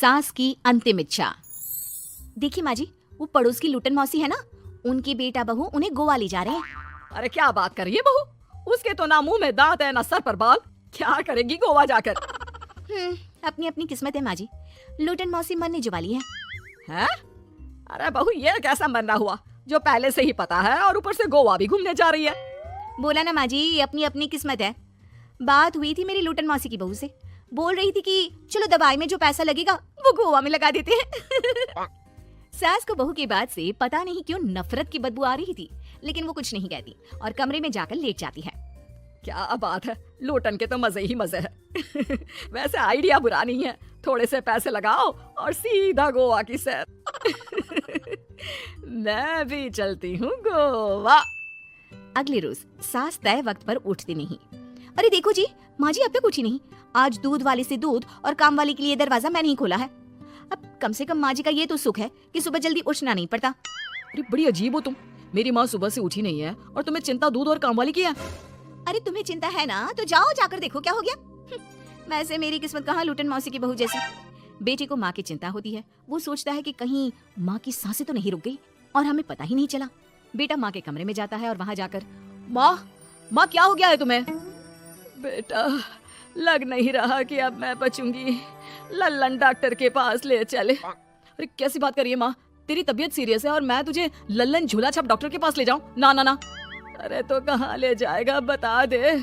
सास की अंतिम इच्छा। देखिए माँ जी, वो पड़ोस की लुटन मौसी है ना, उनकी बेटा बहू उन्हें गोवा ले जा रहे हैं। अरे क्या बात कर रही है बहू, उसके तो ना मुंह में दांत है ना सर पर बाल, क्या करेगी गोवा जाकर। अपनी अपनी किस्मत है माँ जी, लुटन मौसी मरने जो वाली है। हैं? अरे बहू ये कैसा मरना हुआ जो पहले से ही पता है और ऊपर से गोवा भी घूमने जा रही है। बोला ना माँ जी, अपनी अपनी किस्मत है। बात हुई थी मेरी लुटन मौसी की बहू से, बोल रही थी कि चलो दवाई में जो पैसा लगेगा वो गोवा में लगा देते हैं। सास को बहू की बात से पता नहीं क्यों नफरत की बदबू आ रही थी, लेकिन वो कुछ नहीं कहती और कमरे में जाकर लेट जाती है। क्या बात है, लोटन के तो मजे ही मजे है। वैसे आइडिया बुरा नहीं है, थोड़े से पैसे लगाओ और सीधा गोवा की सैर। मैं भी चलती हूँ गोवा। अगले रोज सास तय वक्त पर उठती नहीं। अरे देखो जी, माँ जी अब तक उठी नहीं। आज दूध वाले से दूध और काम वाले के लिए दरवाजा मैंने ही खोला है। अब कम से कम माँ जी का ये तो सुख है कि सुबह जल्दी उठना नहीं पड़ता। अरे बड़ी अजीब हो तुम, मेरी माँ सुबह से उठी नहीं है और तुम्हें चिंता दूध और काम वाली की है। अरे तुम्हें चिंता है ना तो जाओ जाकर देखो क्या हो गया। वैसे मेरी किस्मत कहाँ लुटन मौसी की बहू जैसी। बेटे को माँ की चिंता होती है, वो सोचता है कि कहीं माँ की सांसें तो नहीं रुक गई और हमें पता ही नहीं चला। बेटा माँ के कमरे में जाता है और वहाँ जाकर, माँ क्या हो गया है तुम्हें? बेटा लग नहीं रहा कि अब मैं बचूंगी, लल्लन डॉक्टर के पास ले चले। अरे कैसी बात कर रही है माँ, तेरी तबीयत सीरियस है और मैं तुझे लल्लन झूला छाप डॉक्टर के पास ले जाऊं? ना ना ना। अरे तो कहाँ ले जाएगा बता दे,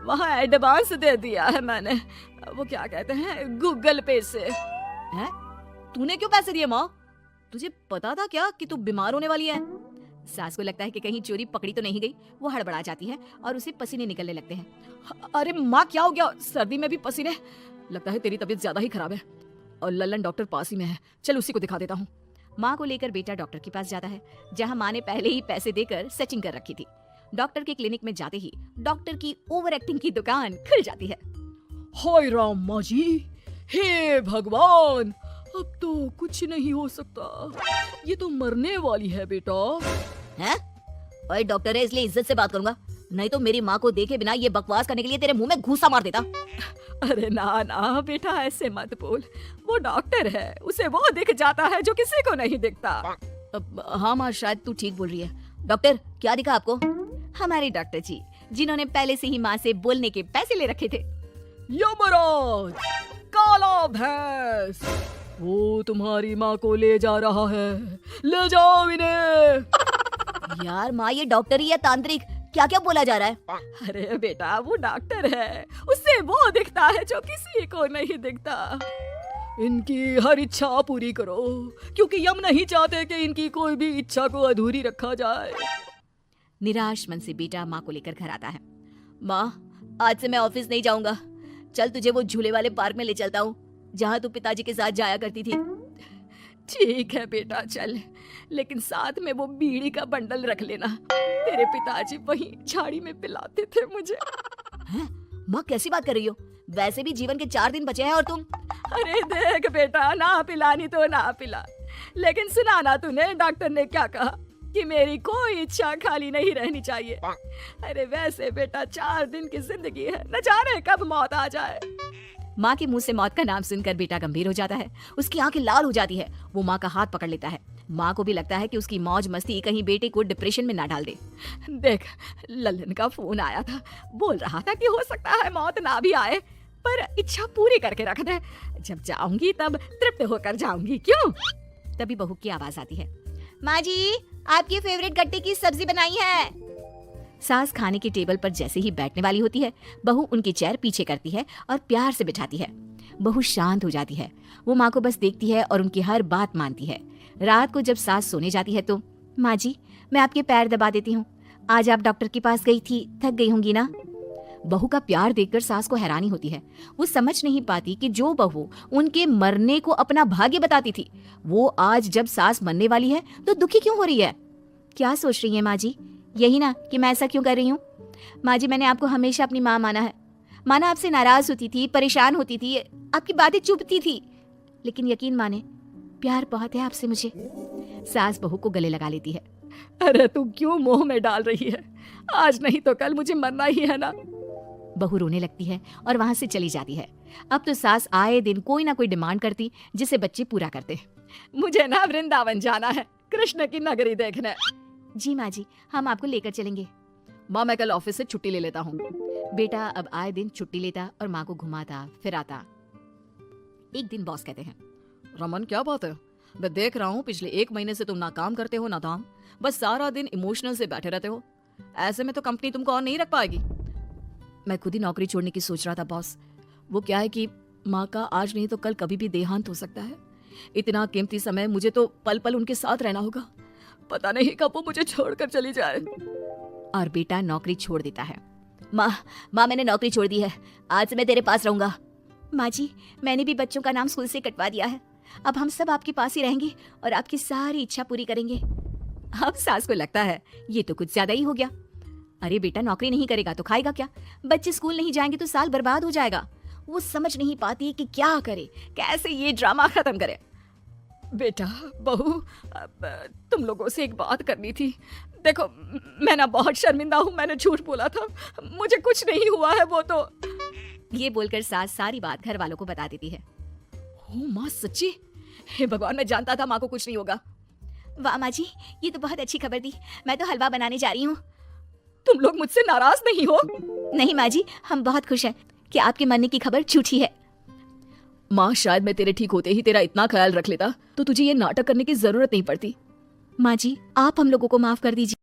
वहाँ एडवांस दे दिया है मैंने, वो क्या कहते हैं गूगल पे से। हैं? तूने क्यों पैसे दिए माँ? तुझे पता था क्या कि तू बीमार होने वाली है? सास को लगता है कि कहीं चोरी पकड़ी तो नहीं गई। वो हड़बड़ा जाती है और उसे पसीने निकलने लगते हैं। अरे माँ क्या हो गया, सर्दी में भी पसीने? लगता है तेरी तबीयत ज्यादा ही खराब है और लल्लन डॉक्टर पास ही में है, चल उसी को दिखा देता हूँ। माँ को लेकर बेटा डॉक्टर के पास जाता है, जहाँ माँ ने पहले ही पैसे देकर सेटिंग कर रखी थी। डॉक्टर के क्लिनिक में जाते ही डॉक्टर की ओवर एक्टिंग की दुकान खुल जाती है। हाय राम माँ जी, हे भगवान, अब तो कुछ नहीं हो सकता, ये तो मरने वाली है बेटा। हैं? ओए डॉक्टर है इसलिए इज्जत से बात करूंगा, नहीं तो मेरी माँ को देखे बिना ये बकवास करने के लिए तेरे मुंह में घूसा मार देता। अरे ना ना बेटा ऐसे मत बोल, वो डॉक्टर है, उसे वो दिख जाता है जो किसी को नहीं दिखता। हाँ माँ शायद तू ठीक बोल रही है। डॉक्टर क्या दिखा आपको? हमारे डॉक्टर जी, जिन्होंने पहले से ही माँ से बोलने के पैसे ले रखे थे। यमराज, काला भैंस, वो तुम्हारी माँ को ले जा रहा है, ले जाओ इन्हें। यार माँ ये डॉक्टर ही या तांत्रिक, क्या क्या बोला जा रहा है? अरे बेटा वो डॉक्टर है, उससे वो दिखता है जो किसी को नहीं दिखता। इनकी हर इच्छा पूरी करो, क्योंकि यम नहीं चाहते कि इनकी कोई भी इच्छा को अधूरी रखा जाए। निराश मन से बेटा माँ को लेकर घर आता है। माँ आज से मैं ऑफिस नहीं जाऊंगा, चल तुझे वो झूले वाले पार्क में ले चलता हूँ जहाँ तू पिताजी के साथ जाया करती थी। ठीक है बेटा चल, लेकिन साथ में वो बीड़ी का बंडल रख लेना, तेरे पिताजी वहीं झाड़ी में पिलाते थे मुझे। हैं? माँ कैसी बात कर रही हो? वैसे भी जीवन के 4 दिन बचे हैं और तुम। अरे देख बेटा, ना पिलानी तो ना पिला, लेकिन सुना ना तूने डॉक्टर ने क्या कहा कि मेरी कोई इच्छा खाली नहीं रहनी चाहिए। अरे वैसे बेटा 4 दिन की जिंदगी है, न जाने कब मौत आ जाए। माँ के मुंह से मौत का नाम सुनकर बेटा गंभीर हो जाता है, उसकी आंखें लाल हो जाती है। वो माँ का हाथ पकड़ लेता है। माँ को भी लगता है कि उसकी मौज मस्ती कहीं बेटे को डिप्रेशन में ना डाल दे। देख लल्लन का फोन आया था, बोल रहा था कि हो सकता है मौत ना भी आए, पर इच्छा पूरी करके रख दे, जब जाऊंगी तब तृप्त होकर जाऊंगी, क्यों? तभी बहू की आवाज आती है, माँ जी आपकी फेवरेट गट्टे की सब्जी बनाई है। सास खाने के टेबल पर जैसे ही बैठने वाली होती है, बहू उनकी चेयर पीछे करती है और प्यार से बिठाती है। बहू शांत हो जाती है, वो माँ को बस देखती है और उनकी हर बात मानती है। रात को जब सास सोने जाती है तो, माँ जी मैं आपके पैर दबा देती हूँ, आज आप डॉक्टर के पास गई थी, थक गई होंगी ना। बहू का प्यार देखकर सास को हैरानी होती है। वो समझ नहीं पाती कि जो बहू उनके मरने को अपना भाग्य बताती थी, वो आज जब सास मरने वाली है तो दुखी क्यों हो रही है। क्या सोच रही है माँ जी? यही ना कि मैं ऐसा क्यों कर रही हूँ? माँ जी मैंने आपको हमेशा अपनी माँ माना है। माना आपसे नाराज होती थी, परेशान होती थी, आपकी बातें चुभती थी, लेकिन यकीन माने प्यार बहुत है आपसे मुझे। सास बहू को गले लगा लेती है। अरे तू क्यों मुंह में डाल रही है, आज नहीं तो कल मुझे मरना ही है ना। बहू रोने लगती है और वहां से चली जाती है। अब तो सास आए दिन कोई ना कोई डिमांड करती जिसे बच्चे पूरा करते। मुझे ना वृंदावन जाना है, कृष्ण की नगरी देखने। जी माँ जी, हम आपको लेकर चलेंगे। माँ मैं कल ऑफिस से छुट्टी ले लेता हूँ। बेटा अब आए दिन छुट्टी लेता और माँ को घुमाता फिराता। एक दिन बॉस कहते हैं, रमन क्या बात है, मैं देख रहा हूँ पिछले 1 महीने से तुम ना काम करते हो ना दाम, बस सारा दिन इमोशनल से बैठे रहते हो। ऐसे में तो कंपनी तुमको और नहीं रख पाएगी। मैं खुद ही नौकरी छोड़ने की सोच रहा था बॉस। वो क्या है कि माँ का आज नहीं तो कल कभी भी देहांत हो सकता है। इतना कीमती समय मुझे तो पल पल उनके साथ रहना होगा। पता नहीं कब वो मुझे छोड़कर चली जाए। और बेटा नौकरी छोड़ देता है। माँ मैंने नौकरी छोड़ दी है, आज से मैं तेरे पास रहूंगा। माँ जी मैंने भी बच्चों का नाम स्कूल से कटवा दिया है, अब हम सब आपके पास ही रहेंगे और आपकी सारी इच्छा पूरी करेंगे। अब सास को लगता है ये तो कुछ ज्यादा ही हो गया। अरे बेटा नौकरी नहीं करेगा तो खाएगा क्या, बच्चे स्कूल नहीं जाएंगे तो साल बर्बाद हो जाएगा। वो समझ नहीं पाती कि क्या करे, कैसे ये ड्रामा खत्म करे। बेटा बहू, तुम लोगों से एक बात करनी थी। देखो मैं ना बहुत शर्मिंदा हूँ, मैंने झूठ बोला था, मुझे कुछ नहीं हुआ है। वो तो ये बोलकर सास सारी बात घर वालों को बता देती है। ओ माँ सच्ची, हे भगवान, मैं जानता था माँ को कुछ नहीं होगा। वाह माँ जी ये तो बहुत अच्छी खबर दी, मैं तो हलवा बनाने जा रही हूँ। तुम लोग मुझसे नाराज नहीं हो? नहीं माँ जी हम बहुत खुश हैं कि आपके मरने की खबर झूठी है। माँ शायद मैं तेरे ठीक होते ही तेरा इतना ख्याल रख लेता तो तुझे ये नाटक करने की जरूरत नहीं पड़ती। माँ जी आप हम लोगों को माफ कर दीजिए।